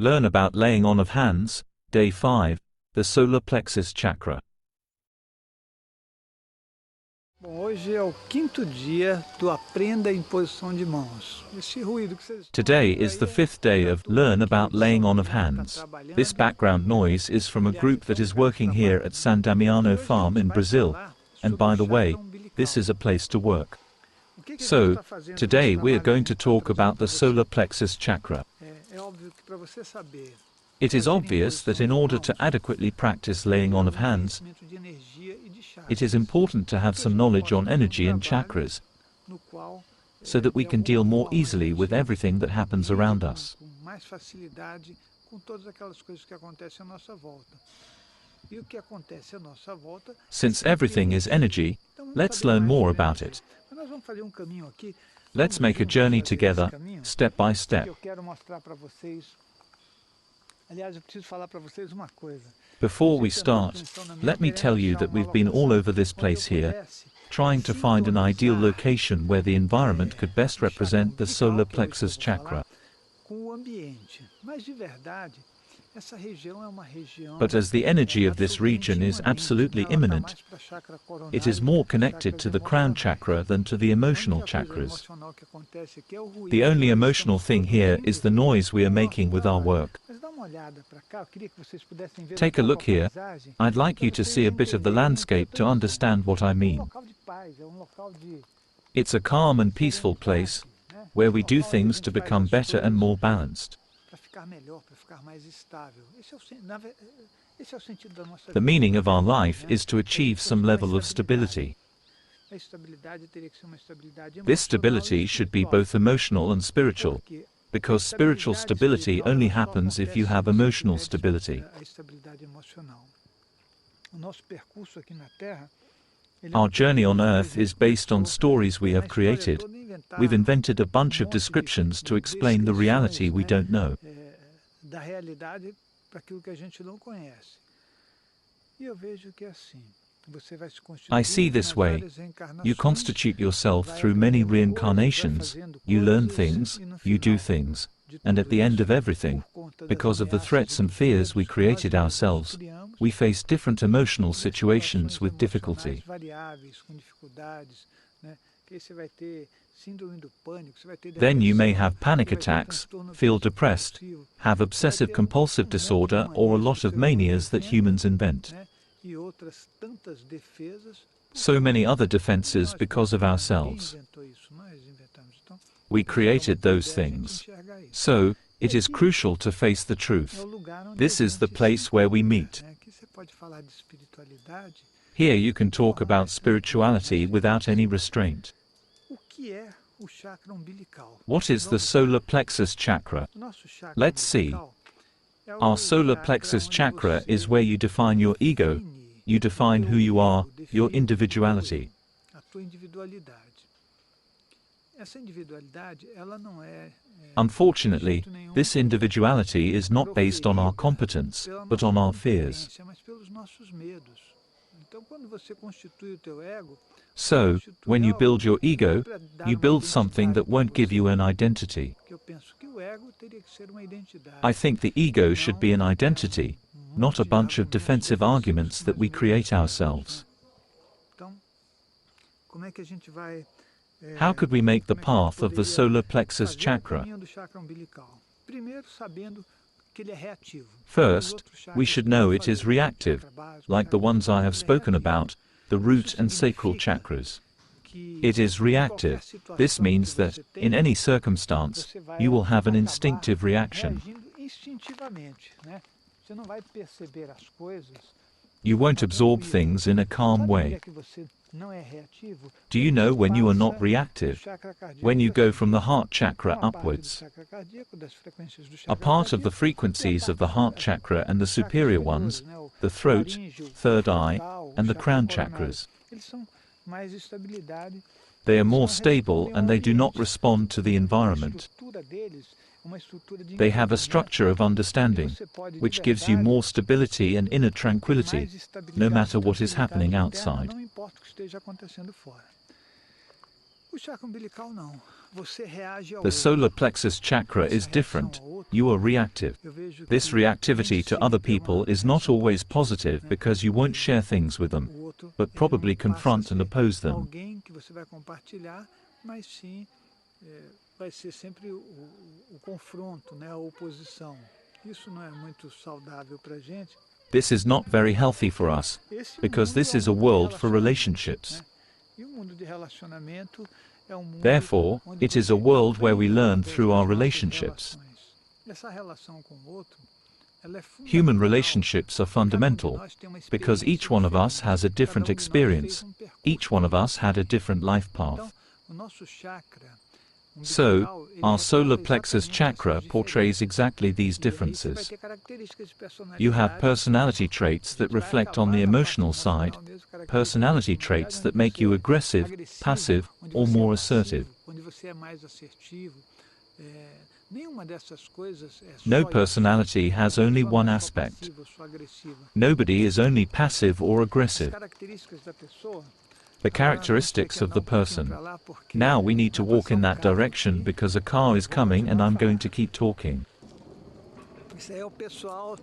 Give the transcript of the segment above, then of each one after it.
Learn about laying on of hands, Day 5, the Solar Plexus Chakra. Bom, hoje é o quinto dia do Aprenda em Posição de Mãos. Esse ruído que vocês Today is the 5th day of Learn About Laying On of Hands. This background noise is from a group that is working here at San Damiano Farm in Brazil, and by the way, this is a place to work. So, today we are going to talk about the Solar Plexus Chakra. It is obvious that in order to adequately practice laying on of hands, it is important to have some knowledge on energy and chakras, so that we can deal more easily with everything that happens around us. Since everything is energy, let's learn more about it. Let's make a journey together, step by step. Before we start, let me tell you that we've been all over this place here, trying to find an ideal location where the environment could best represent the Solar Plexus Chakra. But as the energy of this region is absolutely immanent, it is more connected to the crown chakra than to the emotional chakras. The only emotional thing here is the noise we are making with our work. Take a look here. I'd like you to see a bit of the landscape to understand what I mean. It's a calm and peaceful place, where we do things to become better and more balanced. The meaning of our life is to achieve some level of stability. This stability should be both emotional and spiritual, because spiritual stability only happens if you have emotional stability. Our journey on Earth is based on stories we have created. We've invented a bunch of descriptions to explain the reality we don't know. I see this way. You constitute yourself through many reincarnations, you learn things, you do things, and at the end of everything, because of the threats and fears we created ourselves, we face different emotional situations with difficulty. Then you may have panic attacks, feel depressed, have obsessive-compulsive disorder or a lot of manias that humans invent. So many other defenses because of ourselves. We created those things. So, it is crucial to face the truth. This is the place where we meet. Here you can talk about spirituality without any restraint. What is the Solar Plexus Chakra? Let's see. Our Solar Plexus Chakra is where you define your ego, you define who you are, your individuality. Unfortunately, this individuality is not based on our competence, but on our fears. So, when you build your ego, you build something that won't give you an identity. I think the ego should be an identity, not a bunch of defensive arguments that we create ourselves. How could we make the path of the Solar Plexus Chakra? First, we should know it is reactive, like the ones I have spoken about, the root and sacral chakras. It is reactive. This means that, in any circumstance, you will have an instinctive reaction. You won't absorb things in a calm way. Do you know when you are not reactive? When you go from the heart chakra upwards. A part of the frequencies of the heart chakra and the superior ones, the throat, third eye, and the crown chakras. They are more stable and they do not respond to the environment. They have a structure of understanding, which gives you more stability and inner tranquility, no matter what is happening outside. O chakra umbilical não. Você reage ao The outro. solar plexus chakra is different. You are reactive. Eu vejo This que reactivity nem to other sempre é uma people is not reação always positiva, positive né? because you won't share things with them, O outro, but ele probably não passa a confront and ser oppose them. alguém que você vai compartilhar, mas sim vai ser sempre o confronto, né? A oposição. Isso não é muito saudável para a gente. This is not very healthy for us, Esse because mundo this é is a mundo de world for relacionamentos, relationships. né? E o mundo de relacionamento é um mundo Therefore, onde it is a você world where we aprende learn através through our das nossas relationships. relações. Essa relação com o outro, ela é Human fundamental. relationships are Cada um de fundamental, nós tem uma because each experiência one of us diferente. has a Cada different um de nós fez experience. percurso Each one of us had a diferente. different life path. Então, o nosso chakra So, umbilical, ele our solar retrata plexus exatamente chakra essas portrays diferenças. exactly these E aí você vai differences. ter características de You have personalidade. personality traits A that gente vai reflect on acabar the na parte emotional side, emocional mesmo, características de personality personalidade, traits onde that make você you é aggressive, agressivo, passive, onde or você é more passivo, assertive. onde você é mais assertivo. Nenhuma dessas coisas é No só personality isso. has Uma only pessoa não one é só aspect. passiva ou só agressiva. Nobody is only passive or As aggressive. características da pessoa. The Agora nós vamos ter que characteristics of andar the pouquinho person. para lá porque Now we need to vai walk passar in that carro direction aqui. because a car is Vou coming and continuar a I'm going falar. to keep talking. Isso aí é o pessoal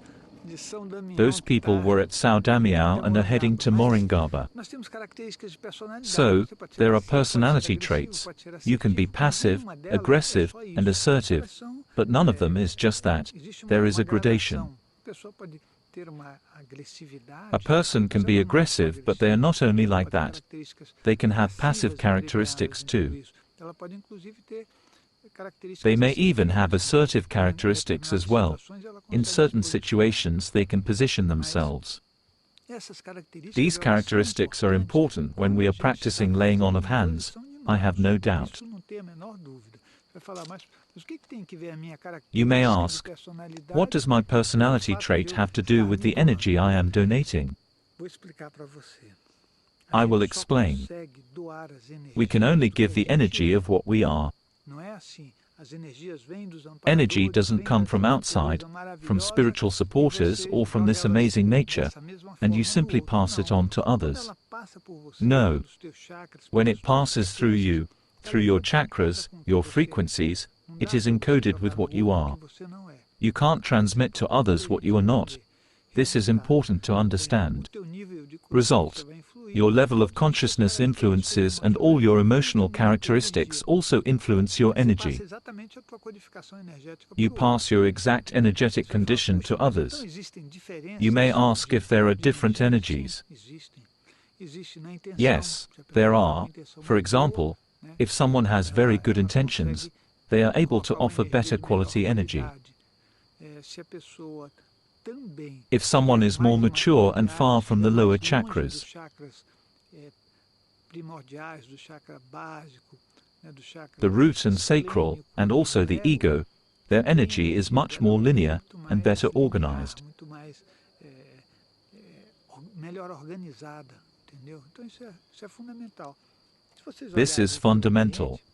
de São Damião Those que people está were at São indo Damião até and are heading Morongaba. to Mas Moringaba. nós temos características de personalidade. So, Você pode ser there are passivo, pode ser personality agressivo, traits. pode ser You can be assertivo, mas passive, nenhuma delas é aggressive, só and isso. assertive, Elas são, but none of them is just that. existe There is uma a gradation. gradação. A pessoa pode ter uma agressividade, A person can mas be ela não é só aggressive, but they are not agressiva. only Ela like pode ter that. características They can have passivas passive imbricadas characteristics em tudo too. isso. Ela pode inclusive ter características They may even have assertivas. assertive Em characteristics as determinadas well. situações, ela In consegue certain se posicionar. situations, they can position Mas themselves. essas características, These elas são characteristics are importantes important when quando we a are gente practicing está laying on of fazendo hands. imposição de I have mãos. no doubt. Isso não tem a menor dúvida. Você vai falar, mas o que tem que ver a minha You may característica de ask, personalidade? what does my personality trait have to do with the energy I am donating? Vou explicar para você. I will gente só explain. consegue doar as energias We can only do que give the a gente energy é. of what we are. Não é assim. As energias vêm dos Energy amparadores, doesn't vêm come dessa from outside, natureza from maravilhosa, spiritual e supporters você or from joga this elas amazing nature, dessa mesma and you forma no simply outro. pass it Não. on to Quando others. ela passa por você, No. pelos teus chakras, When pelas it suas passes through frequências, you, ela through é your codificada chakras, com quem your você é. frequencies, Não it dá is para você encoded jogar with no what you outro are. o que você não é. You can't transmit to others what you are not. This is important to O understand. teu nível de Result: consciência vai influir, your level of todas as suas consciousness influences características and all your emotional emocionais, também a tua characteristics energia. also influence your Você passa energy. exatamente a tua codificação energética You para o outro. pass your exact energetic Você fala, condition to "Puxa, mas então others. existem diferenças You may ask if there are de different energia?" energies. Sim, existem. Existe na intenção. Yes, Se a pessoa there tem uma are. intenção For muito boa, example, né, if someone has very good ela intentions, consegue they are able to colocar uma offer energia better de melhor quality energy. qualidade. Se a pessoa também If someone tiver is more mais uma mature and qualidade, far from the estiver lower mais longe dos chakras, chakras primordiais, do chakra básico, né, do chakra the root and sacral, esplênico, and also the ego, their também a energy is energia much dela more é linear muito and mais better linear, organized. muito mais melhor organizada, entendeu? Então isso é fundamental. Se vocês This olharem is aqui o fundamental. ambiente,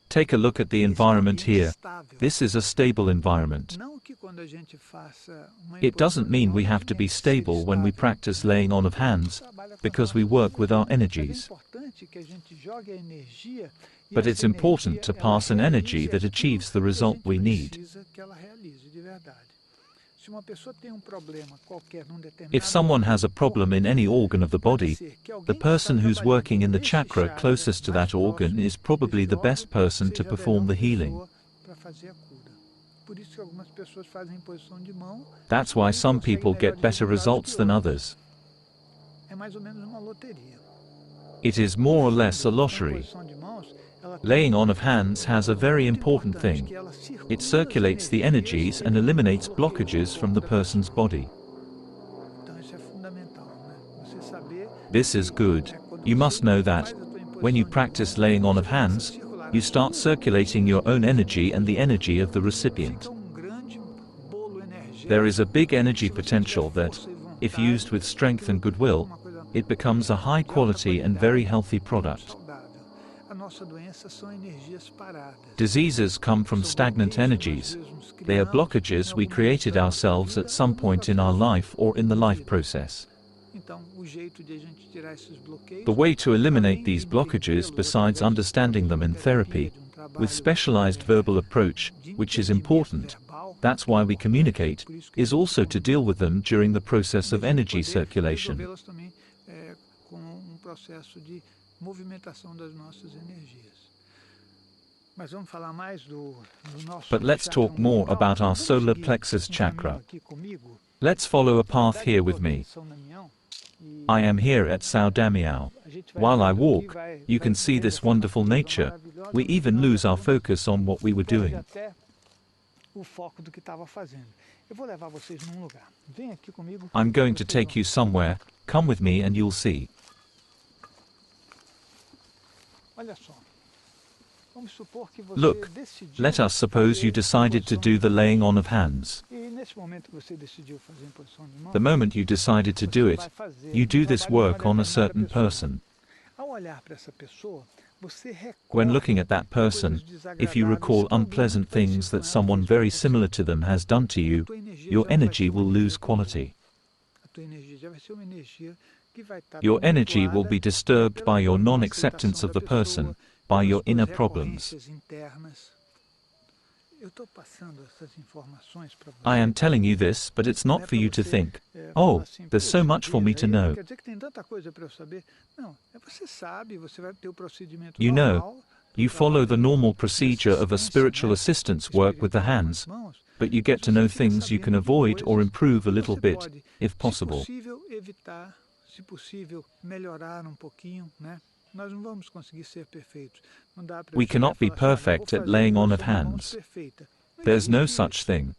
Take a look at the esse é um environment ambiente here. estável. This is a stable environment. Não que quando a gente faça uma It imposição doesn't de mean mãos, we a have gente to tem be que ser stable when we estável, practice né? laying on of Porque a gente hands, trabalha com as because we nossas work with our emoções. Mas é energies. importante que a gente jogue a energia e But essa it's important energia, to ela pass an energy realize that aquilo achieves the que a result gente we need. precisa que ela realize de verdade. Se uma pessoa tem um problema qualquer num If determinado someone has a órgão do corpo, problem in any organ of the pode body, ser que the alguém que está person who's trabalhando working in the nesse chakra chakra closest to mais that organ próximo is probably desse the best órgão person to seja a perform the melhor healing. pessoa para fazer a cura. Por isso que algumas pessoas fazem imposição de mão That's why e some conseguem people get melhores better resultados results que than outros. others. É mais ou menos uma loteria. It is more or less a A lottery. imposição de mãos, ela tem Laying on of hands has a very muito important importante, thing. que ela circula It as circulates the energies and eliminates blockages from the person's body. Então isso é fundamental, né? Você saber This is good. que, quando You você must know that. faz a tua imposição When you de practice mãos, laying on você of começa a hands, circular you a start sua circulating your own energy and the energy of the recipient. Fica grande bolo energético. There is a big energy Se você potential tiver that, força e vontade, if used with strength and aquilo goodwill, fica uma coisa it becomes a high de alta quality and qualidade very healthy e muito product. saudável. A nossa doença são energias paradas. Diseases come from São stagnant bloqueios que nós energies. mesmos They are criamos em blockages we algum momento created da nossa ourselves vida at some ou no point in our processo life or in the de life vida. process. The way to eliminate these blockages, besides understanding them in therapy, with specialized verbal approach, which is important, that's why we communicate, is also to deal with them during the process of energy circulation. But let's talk more about our solar plexus chakra. Let's follow a path here with me. I am here at Sao Damião. While I walk, you can see this wonderful nature. We even lose our focus on what we were doing. I'm going to take you somewhere. Come with me and you'll see. Look, let us suppose you decided to do the laying on of hands. The moment you decided to do it, you do this work on a certain person. When looking at that person, if you recall unpleasant things that someone very similar to them has done to you, your energy will lose quality. Your energy will be disturbed by your non-acceptance of the person, by your inner problems. I am telling you this, but it's not for you to think, oh, there's so much for me to know. You know, you follow the normal procedure of a spiritual assistance work with the hands, but you get to know things you can avoid or improve a little bit, if possible. We cannot be perfect at laying on of hands. There's no such thing.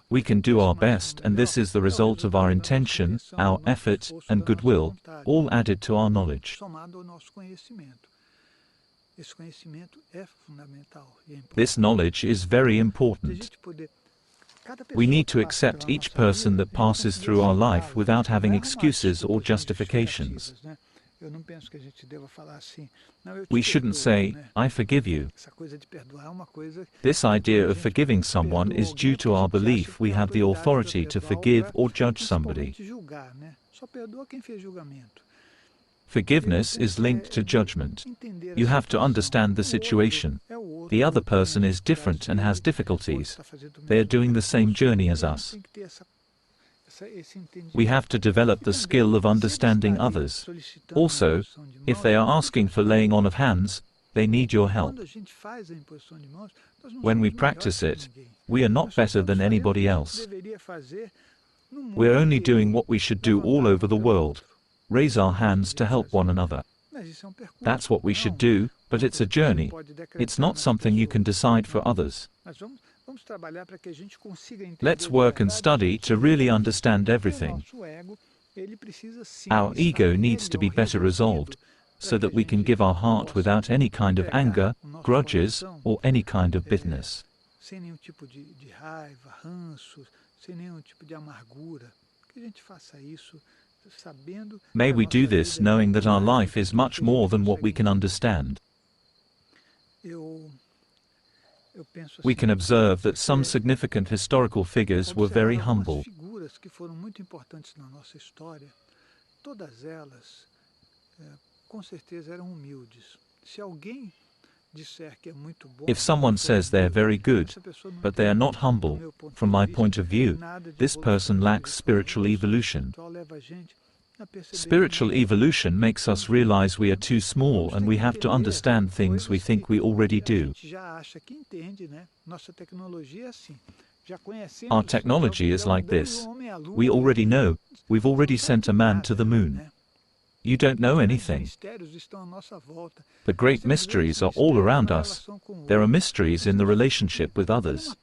We can do our best, and this is the result of our intention, our effort, and goodwill, all added to our knowledge. This knowledge is very important. We need to accept each person that passes through our life without having excuses or justifications. We shouldn't say, I forgive you. This idea of forgiving someone is due to our belief we have the authority to forgive or judge somebody. Forgiveness is linked to judgment. You have to understand the situation. The other person is different and has difficulties. They are doing the same journey as us. We have to develop the skill of understanding others. Also, if they are asking for laying on of hands, they need your help. When we practice it, we are not better than anybody else. We're only doing what we should do all over the world. Raise our hands to help one another. That's what we should do, but it's a journey. It's not something you can decide for others. Let's work and study to really understand everything. Our ego needs to be better resolved, so that we can give our heart without any kind of anger, grudges, or any kind of bitterness. May we do this knowing that our life is much more than what we can understand. We can observe that some significant historical figures were very humble. If someone says they're very good, but they are not humble, from my point of view, this person lacks spiritual evolution. Spiritual evolution makes us realize we are too small and we have to understand things we think we already do. Our technology is like this. We already know. We've already sent a man to the moon. You don't know anything. The great mysteries are all around us. There are mysteries in the relationship with others.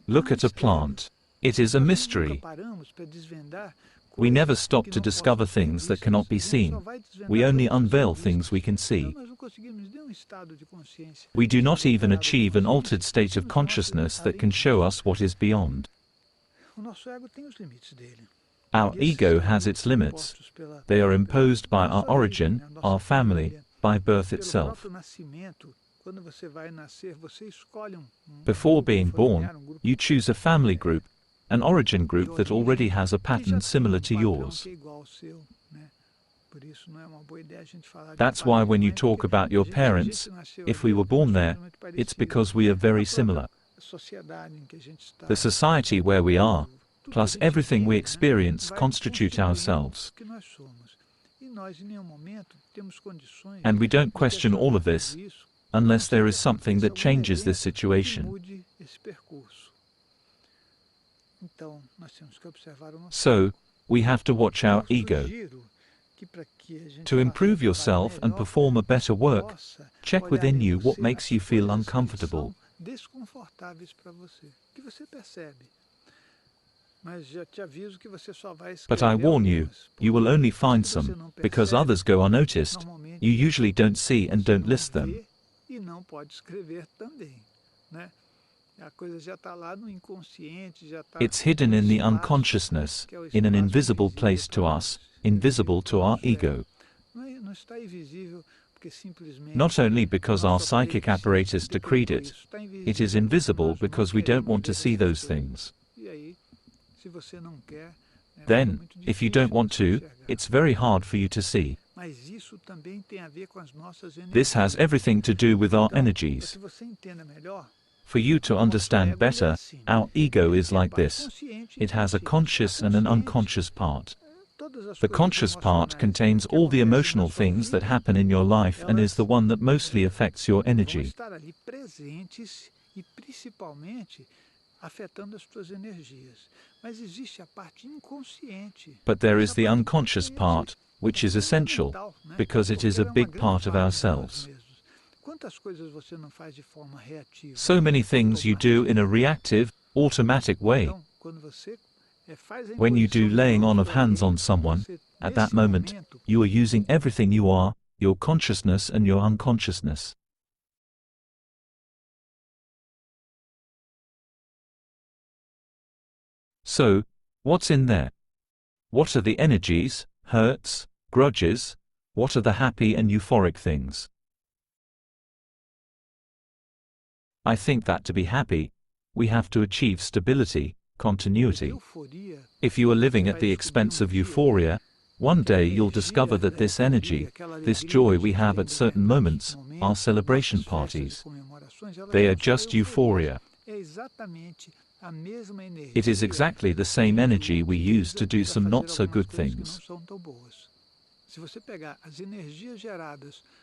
Look at a plant. It is a mystery. We never stop to discover things that cannot be seen. We only unveil things we can see. We do not even achieve an altered state of consciousness that can show us what is beyond. Our ego has its limits. They are imposed by our origin, our family, by birth itself. Before being born, you choose a family group, an origin group that already has a pattern similar to yours. That's why when you talk about your parents, if we were born there, it's because we are very similar. The society where we are, plus everything we experience, constitute ourselves. And we don't question all of this, unless there is something that changes this situation. So, we have to watch our ego. To improve yourself and perform a better work, check within you what makes you feel uncomfortable. But I warn you, you will only find some, because others go unnoticed. You usually don't see and don't list them. It's hidden in the unconsciousness, in an invisible place to us, invisible to our ego. Not only because our psychic apparatus decreed it, it is invisible because we don't want to see those things. Then, if you don't want to, it's very hard for you to see. This has everything to do with our energies. For you to understand better, our ego is like this. It has a conscious and an unconscious part. The conscious part contains all the emotional things that happen in your life and is the one that mostly affects your energy. But there is the unconscious part, which is essential, because it is a big part of ourselves. So many things you do in a reactive, automatic way. When you do laying on of hands on someone, at that moment, you are using everything you are, your consciousness and your unconsciousness. So, what's in there? What are the energies, hurts, grudges? What are the happy and euphoric things? I think that to be happy, we have to achieve stability, continuity. If you are living at the expense of euphoria, one day you'll discover that this energy, this joy we have at certain moments, are celebration parties. They are just euphoria. It is exactly the same energy we use to do some not so good things.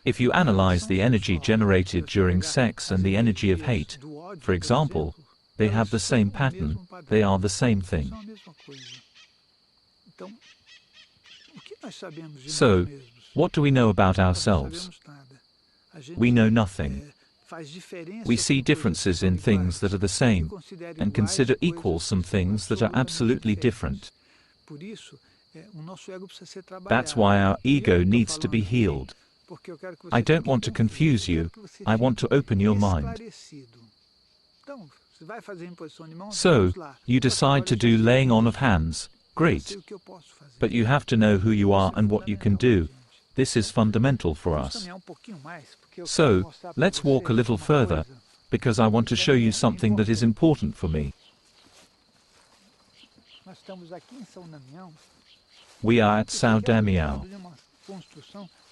If you analyze the energy generated during sex and the energy of hate, for example, they have the same pattern, they are the same thing. So, what do we know about ourselves? We know nothing. We see differences in things that are the same, and consider equal some things that are absolutely different. That's why our ego needs to be healed. I don't want to confuse you, I want to open your mind. So, you decide to do laying on of hands, great. But you have to know who you are and what you can do. This is fundamental for us. So, let's walk a little further, because I want to show you something that is important for me. We are at São Damião.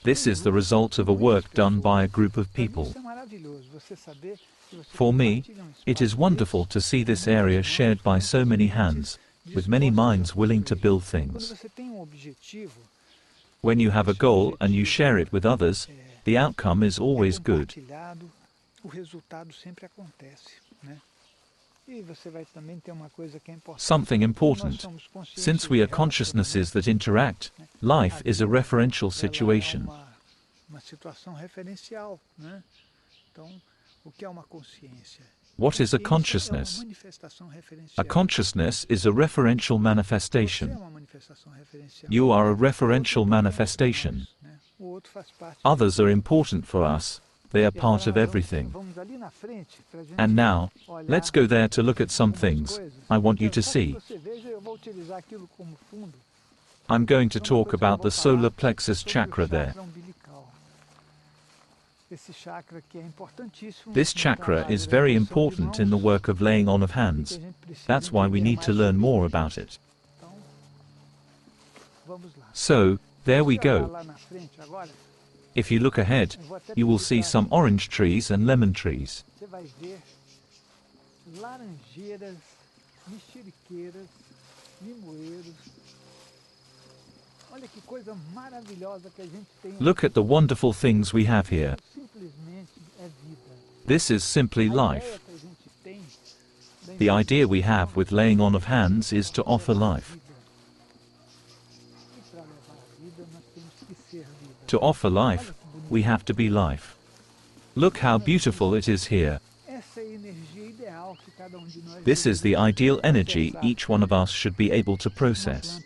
This is the result of a work done by a group of people. For me, it is wonderful to see this area shared by so many hands, with many minds willing to build things. When you have a goal and you share it with others, the outcome is always good. Something important. Since we are consciousnesses that interact, life is a referential situation. What is a consciousness? A consciousness is a referential manifestation. You are a referential manifestation. Others are important for us. They are part of everything. And now, let's go there to look at some things I want you to see. I'm going to talk about the Solar Plexus Chakra there. This chakra is very important in the work of laying on of hands. That's why we need to learn more about it. So, there we go. If you look ahead, you will see some orange trees and lemon trees. Look at the wonderful things we have here. This is simply life. The idea we have with laying on of hands is to offer life. To offer life, we have to be life. Look how beautiful it is here. This is the ideal energy each one of us should be able to process.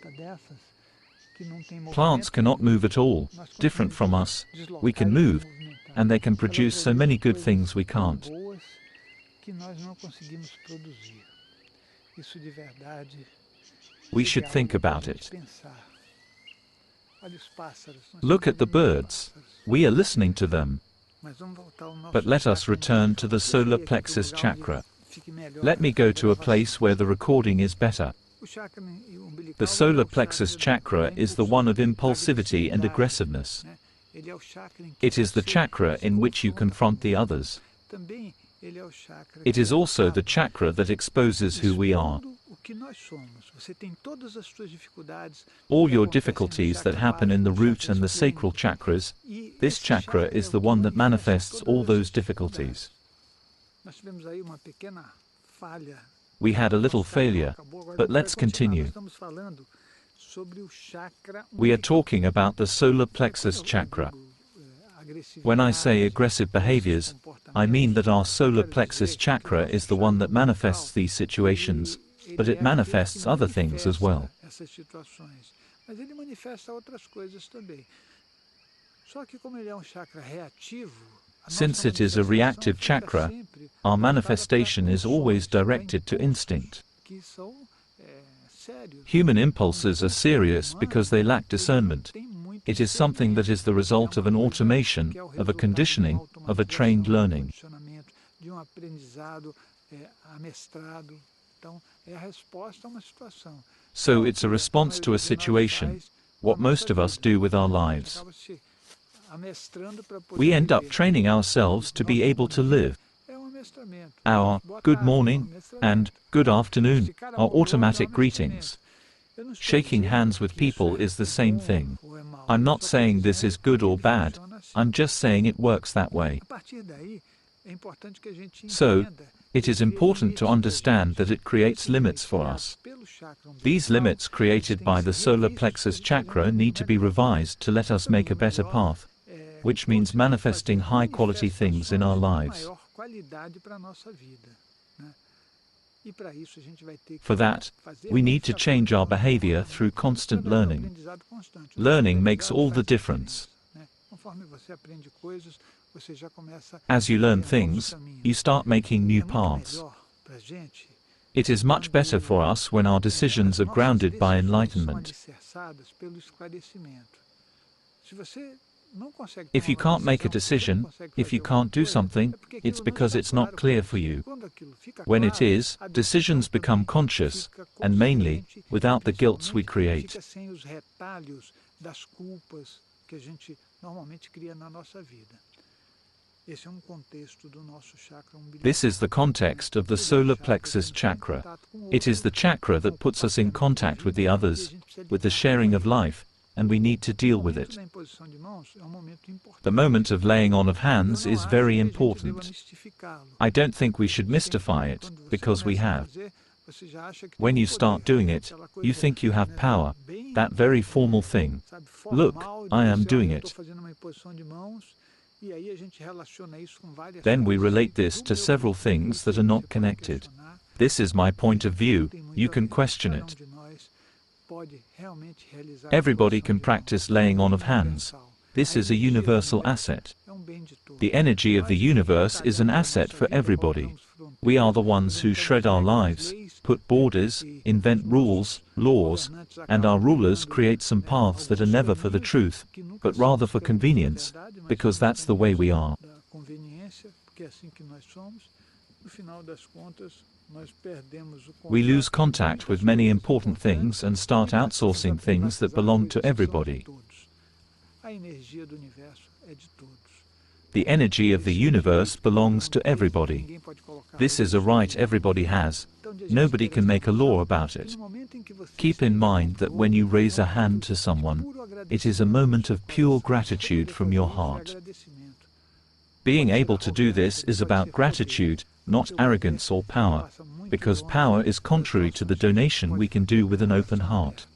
Plants cannot move at all, different from us. We can move, and they can produce so many good things we can't. We should think about it. Look at the birds. We are listening to them. But let us return to the solar plexus chakra. Let me go to a place where the recording is better. The solar plexus chakra is the one of impulsivity and aggressiveness. It is the chakra in which you confront the others. It is also the chakra that exposes who we are. All your difficulties that happen in the root and the sacral chakras, this chakra is the one that manifests all those difficulties. We had a little failure, but let's continue. We are talking about the solar plexus chakra. When I say aggressive behaviors, I mean that our solar plexus chakra is the one that manifests these situations, but it manifests other things as well. Since it is a reactive chakra, our manifestation is always directed to instinct. Human impulses are serious because they lack discernment. It is something that is the result of an automation, of a conditioning, of a trained learning. So it's a response to a situation, what most of us do with our lives. We end up training ourselves to be able to live. Our good morning and good afternoon are automatic greetings. Shaking hands with people is the same thing. I'm not saying this is good or bad, I'm just saying it works that way. So, it is important to understand that it creates limits for us. These limits created by the solar plexus chakra need to be revised to let us make a better path, which means manifesting high-quality things in our lives. For that, we need to change our behavior through constant learning. Learning makes all the difference. As you learn things, you start making new paths. It is much better for us when our decisions are grounded by enlightenment. If you can't make a decision, if you can't do something, it's because it's not clear for you. When it is, decisions become conscious, and mainly, without the guilts we create. This is the context of the solar plexus chakra. It is the chakra that puts us in contact with the others, with the sharing of life, and we need to deal with it. The moment of laying on of hands is very important. I don't think we should mystify it, because we have. When you start doing it, you think you have power, that very formal thing. Look, I am doing it. Then we relate this to several things that are not connected. This is my point of view, you can question it. Everybody can practice laying on of hands. This is a universal asset. The energy of the universe is an asset for everybody. We are the ones who shred our lives, put borders, invent rules, laws, and our rulers create some paths that are never for the truth, but rather for convenience, because that's the way we are. que é assim que nós somos, no final das contas, nós perdemos o We lose contato com contact with muitas many coisas important things importantes and start e passamos a outsourcing things that privatizar belong to coisas que são de everybody. todos. A energia do universo é de todos. The energy of the Esse é um universe direito, belongs é um to peso, everybody. ninguém pode colocar This is a lei right sobre ele. everybody has. Então, onde a gente Nobody ter can essa make a law noção, about que it. no momento em que você Keep in estende a mão mind pro that when outro, you raise é a um hand ato to de someone, puro it is a agradecimento moment do seu of pure coração. gratitude Poder from fazer your isso é heart. agradecimento. Being Pode ser able to do arrogância, this is pode ser about poder, gratitude, not porque o arrogance or poder power, passa muito because longe power is das contrary to the doações que a gente donation pode we can fazer do with com an o open coração heart. aberto.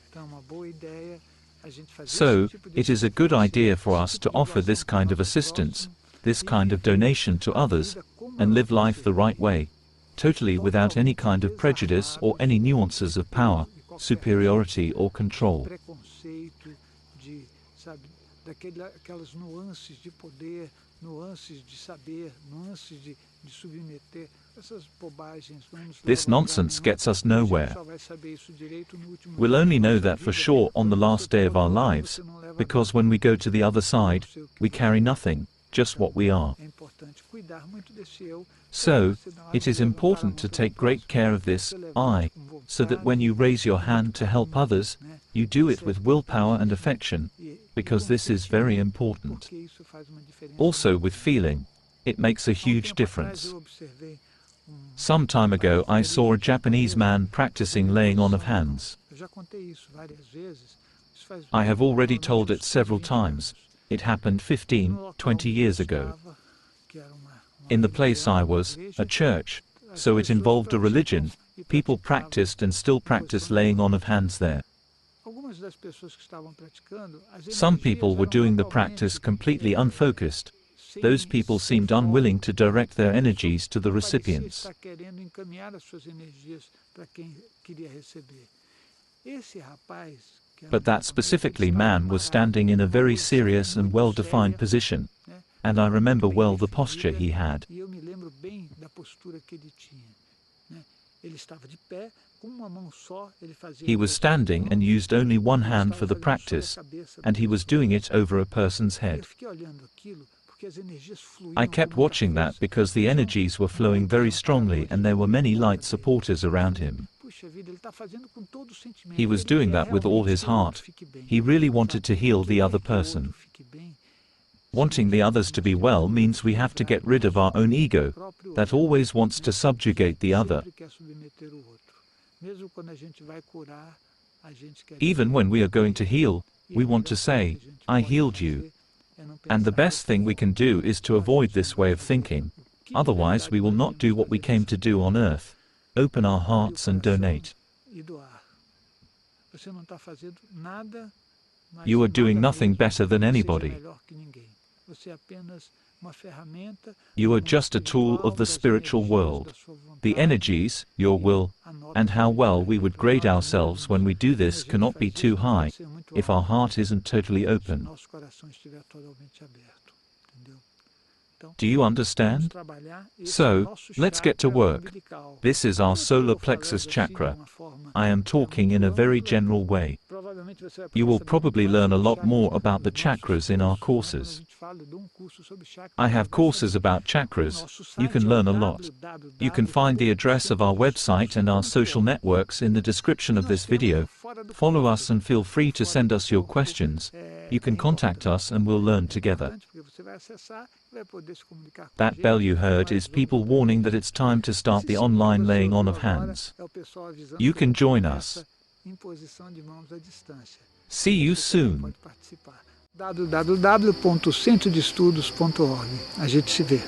Então, é uma boa ideia a gente fazer esse So, tipo de it is a good assistência, idea for esse us tipo to de offer this doação para o kind of nosso assistance, próximo this e kind of viver donation to a others, vida como and ela live deve life ser the right vivida. way, totally without any kind of prejudice or any nuances of power, superiority or control. Preconceito de, sabe, aquelas nuances de poder, nuances de saber, nuances de submeter, essas bobagens não nos This levam a lugar nonsense nenhum, gets us e a gente nowhere. só vai saber isso direito no último We'll dia da only know nossa that for vida, sure on the quando você last day for of do our lado, lives, você não leva because nada, when we go to the other side, não sei o que we você carry leva. nothing, just what we are. É importante cuidar muito desse eu, So, você na hora it de is levantar a important mão to pelo take great próximo, care of this você levante I, com so that when vontade you raise your e com muito hand to help carinho, others, né? you do it Isso é with willpower and importantíssimo. affection, E because com this is very sentimento, important. porque isso faz uma diferença Also muito with grande. feeling. It makes a Há um huge tempo atrás difference. eu observei Some time ago I saw a Japanese man practicing laying on of imposição de hands. mãos. Eu já contei isso várias vezes. Isso faz I have already provavelmente told it uns 15, several 20 times. anos. It happened E 15, no local 20 onde eu years ago. estava, que era uma In the place religião, I uma was, a igreja, church, as so it pessoas involved a praticavam religion. e People praticavam practiced and still imposição practice de laying on mãos. of hands there. Algumas das pessoas que estavam praticando, as Some energias people were eram doing the practice totalmente completely unfocused. Those people sem seemed foco. unwilling to direct their A pessoa energies to the não parecia recipients. estar querendo encaminhar as suas energias para quem queria receber. Esse rapaz, que era But that japonês, specifically estava man was parado, standing in a numa very posição serious and muito well-defined séria, position, né? and I Muito remember bem well the posture definida, he had. e eu me lembro bem da postura que ele tinha, né? Ele estava de pé, com uma mão só, ele fazia He was imposição de standing and mãos, used only one e ele hand estava for the fazendo sobre a practice, cabeça da and he was pessoa. doing it over a person's E eu head. fiquei olhando aquilo, porque as energias I fluíam com kept muita watching that força. because the E tinham energies were flowing muitos very strongly amparadores and there were many em volta light dele. supporters around Falei, him. puxa vida, ele está fazendo com todo o sentimento. He was Ele doing quer that with all realmente his que o outro heart. fique bem. He really wanted Sabe? to heal the Querer other que o outro person. fique bem Wanting the significa others que to nós be temos well que means we nos have to livrar get do rid of our nosso own ego, próprio that ego, always wants né? to subjugate the Que other. sempre quer submeter o outro. Mesmo quando a gente vai curar, a gente quer Even dizer when we are que going to heal, e we a want to melhor coisa say, que a gente I pode healed you. fazer é não And the pensar best dessa thing we can forma. do is to A avoid gente this vai way of fazer thinking. o que de Otherwise we verdade will nós not do viemos what we fazer came nessa to do vida. on earth. Open our Abrir o hearts and coração donate. e doar. Você não está fazendo nada, mas You are doing nada nothing mesmo better than que seja anybody. melhor que ninguém. Você é apenas uma ferramenta You do are mundo just a tool espiritual, of the das spiritual energias, world. da sua The vontade energies, your e will, a nota and how well we vibratória would para grade nós ourselves mesmos. when we do Quando a this gente cannot be faz too isso, não high pode ser muito if our alto, heart isn't totally se o open. nosso coração estiver totalmente aberto. Entendeu? Então, Do you vamos understand? trabalhar esse So, nosso let's get to chakra work. umbilical. This is our Eu estou solar falando plexus assim de chakra. uma forma I am talking muito in a very ampla. general way. Provavelmente você vai You poder will saber muito probably mais learn a sobre os lot more chakras about the nos nossos chakras in our cursos, né? Quando a courses. gente fala de curso sobre chakras, I você have vai courses saber. about O chakras. nosso You site can é o learn a lot. You can find the address of our website and our social networks in the description E of nós this temos video. o Fora do Follow Corpo. us and feel free to Fora send do us your Corpo questions. You é can contact importante. us and we'll learn É together. importante porque você vai acessar e vai poder se comunicar com a That gente. bell you heard Nós is vamos people warning that aprender. it's time to start Esse the som que online você laying on ouviu of agora hands. é o pessoal avisando You que a can gente join começa us. imposição de mãos à distância. See you Você também soon. pode participar. www.centrodeestudos.org. A gente se vê.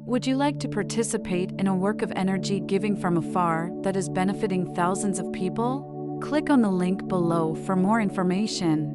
Would you like to participate in a work of energy giving from afar that is benefiting thousands of people? Click on the link below for more information.